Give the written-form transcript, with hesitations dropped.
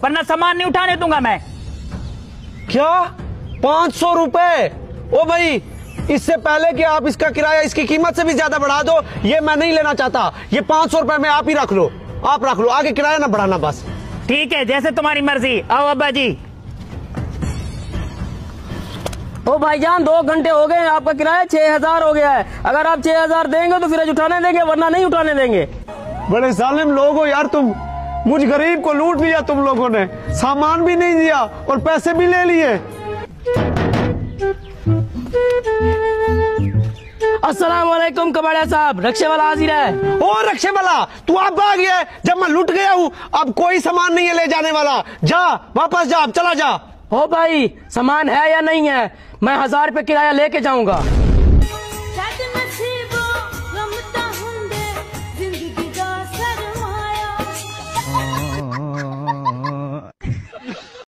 वरना सामान नहीं उठाने दूंगा मैं। क्या 500 रुपए? ओ भाई, इससे पहले कि आप इसका किराया इसकी कीमत से भी ज्यादा बढ़ा दो, ये मैं नहीं लेना चाहता। ये 500 रुपए में आप ही रख लो, आप रख लो, आगे किराया ना बढ़ाना बस। ठीक है, जैसे तुम्हारी मर्जी। आओ अब्बा जी। ओ भाईजान 2 घंटे हो गए, आपका किराया 6000 हो गया है। अगर आप 6000 देंगे तो फिर उठाने देंगे, वरना नहीं उठाने देंगे। बड़े जालिम लोग हो यार तुम, मुझ गरीब को लूट लिया तुम लोगों ने, सामान भी नहीं दिया और पैसे भी ले लिए। अस्सलाम वालेकुम कबाड़िया साहब, रक्षे वाला हाजिर है। ओ रक्षे वाला, तू अब आ गया है जब मैं लुट गया हूँ। अब कोई सामान नहीं है ले जाने वाला, जा वापस जा, अब चला जा। ओ भाई, सामान है या नहीं है? मैं 1000 रुपए किराया लेके जाऊंगा।